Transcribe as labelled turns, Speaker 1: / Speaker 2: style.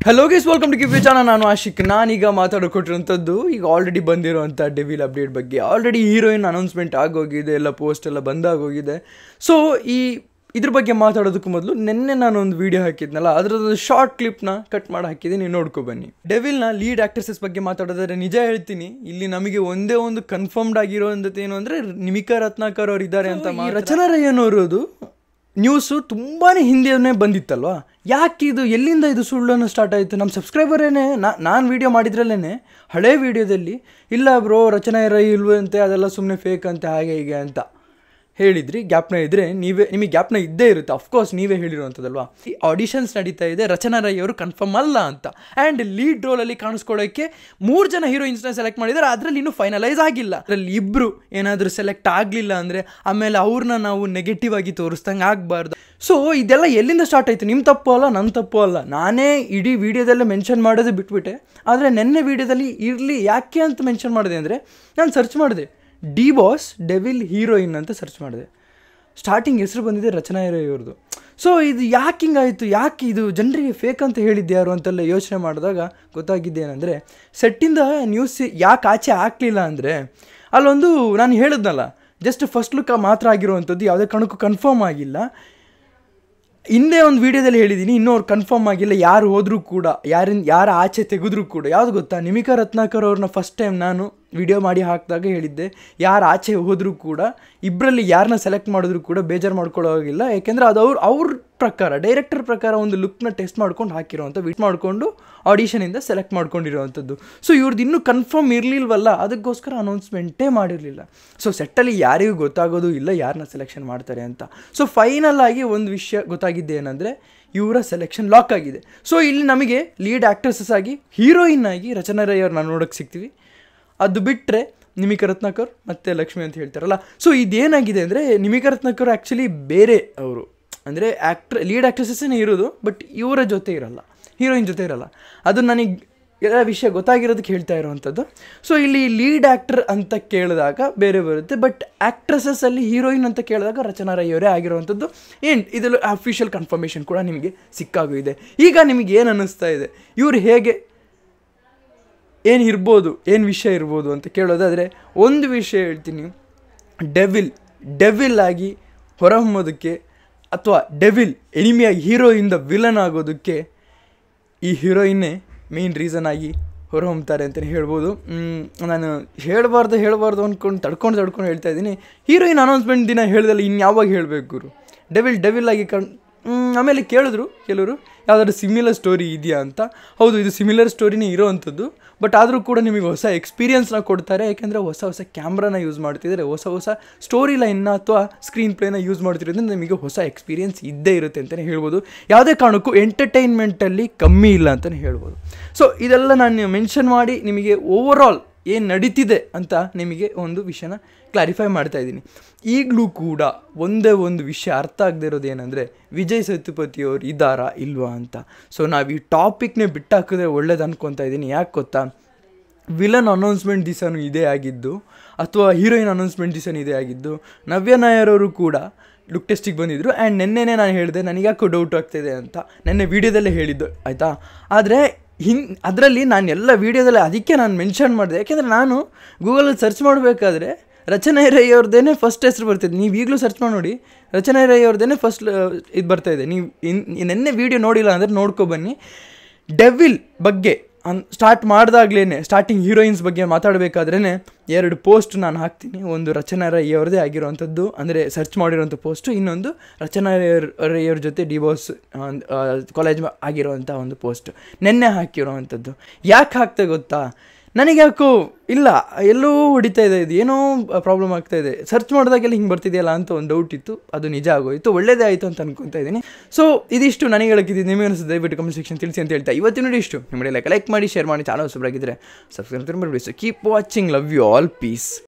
Speaker 1: Hello guys, welcome to give channel. ನಾನು ಆಶಿಕ್. ನಾನೀಗ ಮಾತಾಡಿಕೊಟ್ಟಿರುವಂಥದ್ದು ಈಗ ಆಲ್ರೆಡಿ ಬಂದಿರುವಂಥ ಡೆವಿಲ್ ಅಪ್ಡೇಟ್ ಬಗ್ಗೆ. ಆಲ್ರೆಡಿ ಹೀರೋಯಿನ್ ಅನೌನ್ಸ್ಮೆಂಟ್ ಆಗೋಗಿದೆ, ಎಲ್ಲ ಪೋಸ್ಟ್ ಎಲ್ಲ ಬಂದಾಗೋಗಿದೆ. ಸೊ ಇದ್ರ ಬಗ್ಗೆ ಮಾತಾಡೋದಕ್ಕೂ ಮೊದಲು ನಿನ್ನೆ ನಾನು ಒಂದು ವೀಡಿಯೋ ಹಾಕಿದ್ನಲ್ಲ, ಅದರದ್ದು ಶಾರ್ಟ್ ಕ್ಲಿಪ್ನ ಕಟ್ ಮಾಡಿ ಹಾಕಿದ್ದೀನಿ, ನೋಡ್ಕೊ ಬನ್ನಿ. ಡೆವಿಲ್ನ ಲೀಡ್ ಆಕ್ಟ್ರೆಸಸ್ ಬಗ್ಗೆ ಮಾತಾಡೋದಾದ್ರೆ ನಿಜ ಹೇಳ್ತೀನಿ, ಇಲ್ಲಿ ನಮಗೆ ಒಂದೇ ಒಂದು ಕನ್ಫರ್ಮ್ಡ್ ಆಗಿರೋಂಥದ್ದು ಏನು ಅಂದರೆ ನಿಮಿಕಾ ರತ್ನಾಕರ್ ಅವ್ರು ಇದ್ದಾರೆ ಅಂತ. ರಚನಾ ರೈಯನ್ ಅವರದು ನ್ಯೂಸು ತುಂಬಾ ಹಿಂದೆಯೇ ಬಂದಿತ್ತಲ್ವಾ, ಯಾಕೆ ಇದು ಎಲ್ಲಿಂದ ಇದು ಸುಳ್ಳನ್ನು ಸ್ಟಾರ್ಟ್ ಆಯಿತು? ನಮ್ಮ ಸಬ್ಸ್ಕ್ರೈಬರೇನೆ ನಾನು ವೀಡಿಯೋ ಮಾಡಿದ್ರಲ್ಲೇ ಹಳೆ ವೀಡಿಯೋದಲ್ಲಿ ಇಲ್ಲ ಬ್ರೋ ರಚನಾ ರೈ ಇಲ್ವಂತೆ, ಅದೆಲ್ಲ ಸುಮ್ಮನೆ ಫೇಕ್ ಅಂತೆ, ಹಾಗೆ ಹೀಗೆ ಅಂತ ಹೇಳಿದ್ರಿ. ಗ್ಯಾಪ್ನ ಇದ್ದರೆ ನಿಮಗೆ ಗ್ಯಾಪ್ನ ಇದ್ದೇ ಇರುತ್ತೆ, ಅಫ್ಕೋರ್ಸ್ ನೀವೇ ಹೇಳಿರುವಂಥದ್ದಲ್ವಾ. ಈ ಆಡಿಷನ್ಸ್ ನಡೀತಾ ಇದೆ, ರಚನಾ ರೈ ಅವರು ಕನ್ಫರ್ಮ್ ಅಲ್ಲ ಅಂತ. ಆ್ಯಂಡ್ ಲೀಡ್ ರೋಲಲ್ಲಿ ಕಾಣಿಸ್ಕೊಳ್ಳೋಕ್ಕೆ 3 ಜನ ಹೀರೋಯಿನ್ಸ್ನ ಸೆಲೆಕ್ಟ್ ಮಾಡಿದ್ದಾರೆ, ಅದರಲ್ಲಿ ಇನ್ನೂ ಫೈನಲೈಸ್ ಆಗಿಲ್ಲ. ಅದರಲ್ಲಿ ಇಬ್ಬರು ಏನಾದರೂ ಸೆಲೆಕ್ಟ್ ಆಗಲಿಲ್ಲ ಅಂದರೆ ಆಮೇಲೆ ಅವ್ರನ್ನ ನಾವು ನೆಗೆಟಿವ್ ಆಗಿ ತೋರಿಸ್ದಂಗೆ ಆಗಬಾರ್ದು. ಸೊ ಇದೆಲ್ಲ ಎಲ್ಲಿಂದ ಸ್ಟಾರ್ಟ್ ಆಯಿತು? ನಿಮ್ಮ ತಪ್ಪು ಅಲ್ಲ, ನನ್ನ ತಪ್ಪು ಅಲ್ಲ. ನಾನೇ ಇಡೀ ವೀಡಿಯೋದಲ್ಲೇ ಮೆನ್ಷನ್ ಮಾಡೋದು ಬಿಟ್ಬಿಟ್ಟೆ. ಆದರೆ ನೆನ್ನೆ ವೀಡಿಯೋದಲ್ಲಿ ಇರಲಿ ಯಾಕೆ ಅಂತ ಮೆನ್ಷನ್ ಮಾಡಿದೆ ಅಂದರೆ, ನಾನು ಸರ್ಚ್ ಮಾಡಿದೆ ಡಿ ಬಾಸ್ ಡೆವಿಲ್ ಹೀರೋಯಿನ್ ಅಂತ ಸರ್ಚ್ ಮಾಡಿದೆ. ಸ್ಟಾರ್ಟಿಂಗ್ ಹೆಸರು ಬಂದಿದೆ ರಚನಾ ರೈ ಅವ್ರದ್ದು. ಸೊ ಇದು ಯಾಕೆ ಹಿಂಗಾಯಿತು, ಯಾಕೆ ಇದು ಜನರಿಗೆ ಫೇಕ್ ಅಂತ ಹೇಳಿದ್ದು ಯಾರು ಅಂತೆಲ್ಲ ಯೋಚನೆ ಮಾಡಿದಾಗ ಗೊತ್ತಾಗಿದ್ದೇನೆಂದರೆ, ಸೆಟ್ಟಿಂದ ನ್ಯೂಸ್ ಯಾಕೆ ಆಚೆ ಹಾಕಲಿಲ್ಲ ಅಂದರೆ, ಅಲ್ಲೊಂದು ನಾನು ಹೇಳಿದ್ನಲ್ಲ ಜಸ್ಟ್ ಫಸ್ಟ್ ಲುಕ್ ಮಾತ್ರ ಆಗಿರುವಂಥದ್ದು, ಯಾವುದೇ ಕಾರಣಕ್ಕೂ ಕನ್ಫರ್ಮ್ ಆಗಿಲ್ಲ. ಹಿಂದೆ ಒಂದು ವೀಡಿಯೋದಲ್ಲಿ ಹೇಳಿದ್ದೀನಿ, ಇನ್ನೂ ಅವ್ರು ಕನ್ಫರ್ಮ್ ಆಗಿಲ್ಲ. ಯಾರು ಹೋದರೂ ಕೂಡ, ಯಾರ ಆಚೆ ತೆಗೆದ್ರೂ ಕೂಡ, ಯಾವುದು ಗೊತ್ತಾ, ನಿಮಿಕಾ ರತ್ನಾಕರ್ ಅವ್ರನ್ನ ಫಸ್ಟ್ ಟೈಮ್ ನಾನು ವಿಡಿಯೋ ಮಾಡಿ ಹಾಕಿದಾಗ ಹೇಳಿದ್ದೆ, ಯಾರು ಆಚೆ ಹೋದರೂ ಕೂಡ ಇಬ್ಬರಲ್ಲಿ ಯಾರನ್ನ ಸೆಲೆಕ್ಟ್ ಮಾಡಿದ್ರು ಕೂಡ ಬೇಜಾರು ಮಾಡ್ಕೊಳ್ಳೋಗಿಲ್ಲ. ಯಾಕೆಂದರೆ ಅದು ಅವ್ರ ಪ್ರಕಾರ, ಡೈರೆಕ್ಟರ್ ಪ್ರಕಾರ ಒಂದು ಲುಕ್ನ ಟೆಸ್ಟ್ ಮಾಡ್ಕೊಂಡು ಹಾಕಿರೋವಂಥ ಮಾಡಿಕೊಂಡು ಆಡಿಷನಿಂದ ಸೆಲೆಕ್ಟ್ ಮಾಡ್ಕೊಂಡಿರೋವಂಥದ್ದು. ಸೊ ಇವ್ರದ್ದು ಇನ್ನೂ ಕನ್ಫರ್ಮ್ ಇರಲಿಲ್ವಲ್ಲ, ಅದಕ್ಕೋಸ್ಕರ ಅನೌನ್ಸ್ಮೆಂಟೇ ಮಾಡಿರಲಿಲ್ಲ. ಸೊ ಸೆಟ್ಟಲ್ಲಿ ಯಾರಿಗೂ ಗೊತ್ತಾಗೋದು ಇಲ್ಲ ಯಾರನ್ನ ಸೆಲೆಕ್ಷನ್ ಮಾಡ್ತಾರೆ ಅಂತ. ಸೊ ಫೈನಲ್ ಆಗಿ ಒಂದು ವಿಷಯ ಗೊತ್ತಾಗಿದ್ದೆ ಏನಂದರೆ, ಇವರ ಸೆಲೆಕ್ಷನ್ ಲಾಕ್ ಆಗಿದೆ. ಸೊ ಇಲ್ಲಿ ನಮಗೆ ಲೀಡ್ ಆ್ಯಕ್ಟ್ರೆಸಸ್ ಆಗಿ ಹೀರೋಯಿನ್ ಆಗಿ ರಚನಾ ರೈ ಅವ್ರನ್ನ ನೋಡೋಕ್ಕೆ ಸಿಗ್ತೀವಿ. ಅದು ಬಿಟ್ಟರೆ ನಿಮಿಕಾ ರತ್ನಾಕರ್ ಮತ್ತು ಲಕ್ಷ್ಮಿ ಅಂತ ಹೇಳ್ತಾರಲ್ಲ. ಸೊ ಇದೇನಾಗಿದೆ ಅಂದರೆ, ನಿಮಿಕಾ ರತ್ನಾಕರ್ ಆ್ಯಕ್ಚುಲಿ ಬೇರೆ ಅವರು, ಅಂದರೆ ಲೀಡ್ ಆ್ಯಕ್ಟ್ರೆಸಸ್ಸೇ ಇರೋದು, ಬಟ್ ಇವರ ಜೊತೆ ಇರಲ್ಲ, ಹೀರೋಯಿನ್ ಜೊತೆ ಇರಲ್ಲ. ಅದು ನನಗೆ ಎಲ್ಲ ವಿಷಯ ಗೊತ್ತಾಗಿರೋದಕ್ಕೆ ಹೇಳ್ತಾ ಇರೋವಂಥದ್ದು. ಸೊ ಇಲ್ಲಿ ಲೀಡ್ ಆ್ಯಕ್ಟರ್ ಅಂತ ಕೇಳಿದಾಗ ಬೇರೆ ಬರುತ್ತೆ, ಬಟ್ ಆ್ಯಕ್ಟ್ರೆಸಸ್ಸಲ್ಲಿ ಹೀರೋಯಿನ್ ಅಂತ ಕೇಳಿದಾಗ ರಚನಾ ರೈ ಅವರೇ ಆಗಿರೋವಂಥದ್ದು. ಇದರಲ್ಲಿ ಅಫಿಷಿಯಲ್ ಕನ್ಫರ್ಮೇಷನ್ ಕೂಡ ನಿಮಗೆ ಸಿಕ್ಕಾಗಿದೆ. ಈಗ ನಿಮಗೆ ಏನು ಅನ್ನಿಸ್ತಾ ಇದೆ, ಇವರು ಹೇಗೆ ಏನು ಇರ್ಬೋದು, ಏನು ವಿಷಯ ಇರ್ಬೋದು ಅಂತ ಕೇಳೋದಾದರೆ, ಒಂದು ವಿಷಯ ಹೇಳ್ತೀನಿ, ಡೆವಿಲ್ ಆಗಿ ಹೊರಹೊಮ್ಮೋದಕ್ಕೆ ಅಥವಾ ಡೆವಿಲ್ ಎನಿಮಿಯಾಗಿ ಹೀರೋಯಿಂದ ವಿಲನ್ ಆಗೋದಕ್ಕೆ ಈ ಹೀರೋಯಿನ್ನೇ ಮೇನ್ ರೀಸನ್ ಆಗಿ ಹೊರಹೊಮ್ತಾರೆ ಅಂತಲೇ ಹೇಳ್ಬೋದು. ನಾನು ಹೇಳಬಾರ್ದು ಅಂದ್ಕೊಂಡು ತಡ್ಕೊಂಡು ಹೇಳ್ತಾ ಇದ್ದೀನಿ. ಹೀರೋಯಿನ್ ಅನೌನ್ಸ್ಮೆಂಟ್ ದಿನ ಹೇಳ್ದಲ್ಲ, ಇನ್ಯಾವಾಗ ಹೇಳಬೇಕು ಗುರು? ಡೆವಿಲ್ ಆಗಿ ಆಮೇಲೆ ಕೇಳಿದ್ರು ಕೆಲವರು, ಯಾವುದಾದ್ರು ಸಿಮಿಲರ್ ಸ್ಟೋರಿ ಇದೆಯಾ ಅಂತ. ಹೌದು, ಇದು ಸಿಮಿಲರ್ ಸ್ಟೋರಿನೇ ಇರೋವಂಥದ್ದು, ಬಟ್ ಆದರೂ ಕೂಡ ನಿಮಗೆ ಹೊಸ ಎಕ್ಸ್ಪೀರಿಯನ್ಸ್ನ ಕೊಡ್ತಾರೆ. ಯಾಕೆಂದರೆ ಹೊಸ ಕ್ಯಾಮ್ರಾನ ಯೂಸ್ ಮಾಡ್ತಿದ್ದಾರೆ, ಹೊಸ ಸ್ಟೋರಿ ಲೈನ್ನ ಅಥವಾ ಸ್ಕ್ರೀನ್ ಪ್ಲೇನ ಯೂಸ್ ಮಾಡ್ತಿರೋದ್ರಿಂದ ನಿಮಗೆ ಹೊಸ ಎಕ್ಸ್ಪೀರಿಯನ್ಸ್ ಇದ್ದೇ ಇರುತ್ತೆ ಅಂತಲೇ ಹೇಳ್ಬೋದು. ಯಾವುದೇ ಕಾರಣಕ್ಕೂ ಎಂಟರ್ಟೈನ್ಮೆಂಟಲ್ಲಿ ಕಮ್ಮಿ ಇಲ್ಲ ಅಂತಲೇ ಹೇಳ್ಬೋದು. ಸೊ ಇದೆಲ್ಲ ನಾನು ಮೆನ್ಷನ್ ಮಾಡಿ ನಿಮಗೆ ಓವರಾಲ್ ಏನು ನಡೀತಿದೆ ಅಂತ ನಿಮಗೆ ಒಂದು ವಿಷಯನ ಕ್ಲಾರಿಫೈ ಮಾಡ್ತಾಯಿದ್ದೀನಿ. ಈಗಲೂ ಕೂಡ ಒಂದೇ ಒಂದು ವಿಷಯ ಅರ್ಥ ಆಗದೆ ಇರೋದು ಏನಂದರೆ, ವಿಜಯ್ ಸೇತುಪತಿಯವರು ಇದ್ದಾರಾ ಇಲ್ವಾ ಅಂತ. ಸೊ ನಾವು ಈ ಟಾಪಿಕ್ನೇ ಬಿಟ್ಟಾಕಿದ್ರೆ ಒಳ್ಳೇದು ಅಂದ್ಕೊತಾ ಇದ್ದೀನಿ. ಯಾಕೆ ಗೊತ್ತಾ, ವಿಲನ್ ಅನೌನ್ಸ್ಮೆಂಟ್ ದಿವಸನೂ ಇದೇ ಆಗಿದ್ದು, ಅಥವಾ ಹೀರೋಯಿನ್ ಅನೌನ್ಸ್ಮೆಂಟ್ ದಿವಸನೂ ಇದೇ ಆಗಿದ್ದು. ನವ್ಯ ನಾಯರ್ ಅವರು ಕೂಡ ಲುಕ್ ಟೆಸ್ಟಿಗೆ ಬಂದಿದ್ದರು. ಆ್ಯಂಡ್ ನೆನ್ನೆನೇ ನಾನು ಹೇಳಿದೆ, ನನಗ್ಯಾಕೋ ಡೌಟ್ ಆಗ್ತಾಯಿದೆ ಅಂತ, ನೆನ್ನೆ ವೀಡಿಯೋದಲ್ಲೇ ಹೇಳಿದ್ದು ಆಯಿತಾ. ಆದರೆ ಅದರಲ್ಲಿ ನಾನು ಎಲ್ಲ ವೀಡಿಯೋದಲ್ಲಿ ಅದಕ್ಕೆ ನಾನು ಮೆನ್ಷನ್ ಮಾಡಿದೆ. ಯಾಕೆಂದರೆ ನಾನು ಗೂಗಲಲ್ಲಿ ಸರ್ಚ್ ಮಾಡಬೇಕಾದ್ರೆ ರಚನಾ ರೈ ಅವ್ರದ್ದೇನೆ ಫಸ್ಟ್ ಹೆಸರು ಬರ್ತಿದೆ. ನೀವು ಈಗಲೂ ಸರ್ಚ್ ಮಾಡಿ ನೋಡಿ, ರಚನಾ ರೈ ಅವ್ರದ್ದೇನೆ ಫಸ್ಟ್ ಇದು ಬರ್ತಾಯಿದೆ. ನೀವು ನೆನ್ನೆ ವೀಡಿಯೋ ನೋಡಿಲ್ಲ ಅಂದರೆ ನೋಡ್ಕೊಬನ್ನಿ. ಡೆವಿಲ್ ಬಗ್ಗೆ ಸ್ಟಾರ್ಟ್ ಮಾಡಿದಾಗ್ಲೇ, ಸ್ಟಾರ್ಟಿಂಗ್ ಹೀರೋಯಿನ್ಸ್ ಬಗ್ಗೆ ಮಾತಾಡಬೇಕಾದ್ರೇ 2 ಪೋಸ್ಟ್ ನಾನು ಹಾಕ್ತೀನಿ. ಒಂದು ರಚನಾ ರೈ ಅವ್ರದ್ದೇ ಆಗಿರೋವಂಥದ್ದು, ಅಂದರೆ ಸರ್ಚ್ ಮಾಡಿರೋಂಥ ಪೋಸ್ಟು. ಇನ್ನೊಂದು ರಚನಾ ರೈ ಅವ್ರ ಜೊತೆ ಡಿ ಬಾಸ್ ಕಾಲೇಜ್ ಆಗಿರೋವಂಥ ಒಂದು ಪೋಸ್ಟ್ ನೆನ್ನೆ ಹಾಕಿರೋವಂಥದ್ದು. ಯಾಕೆ ಹಾಕ್ತೆ ಗೊತ್ತಾ, ನನಗೆ ಯಾಕೋ ಇಲ್ಲ ಎಲ್ಲೋ ಹೊಡಿತಾ ಇದೆ, ಇದು ಏನೋ ಪ್ರಾಬ್ಲಮ್ ಆಗ್ತಾಯಿದೆ, ಸರ್ಚ್ ಮಾಡಿದಾಗೆಲ್ಲ ಹಿಂಗೆ ಬರ್ತಿದೆಯಲ್ಲ ಅಂತ ಒಂದು ಡೌಟ್ ಇತ್ತು. ಅದು ನಿಜ ಆಗೋಯಿತು, ಒಳ್ಳೇದೇ ಆಯಿತು ಅಂತ ಅನ್ಕೊತಾ ಇದ್ದೀನಿ. ಸೊ ಇದಿಷ್ಟು ನನಗೆ ಹೇಳಕ್ಕಿದ್ದು. ನಿಮಗೆ ಅನಿಸುತ್ತೆ ದಯವಿಟ್ಟು ಕಮೆಂಟ್ ಸೆಕ್ಷನ್ ತಿಳಿಸಿ ಅಂತ ಹೇಳ್ತಾ ಇವತ್ತಿನ ನೋಡಿ ಇಷ್ಟು. ನಿಮಗೆ ಲೈಕ್ ಮಾಡಿ, ಶೇರ್ ಮಾಡಿ, ಚಾನಲ್ ಸಬ್ಸ್ಕ್ರೈಬ್ ಆಗಿದ್ದರೆ ಸಬ್ಸ್ಕ್ರೈಬ್ ಮಾಡಿ. So keep watching, love you all, piece.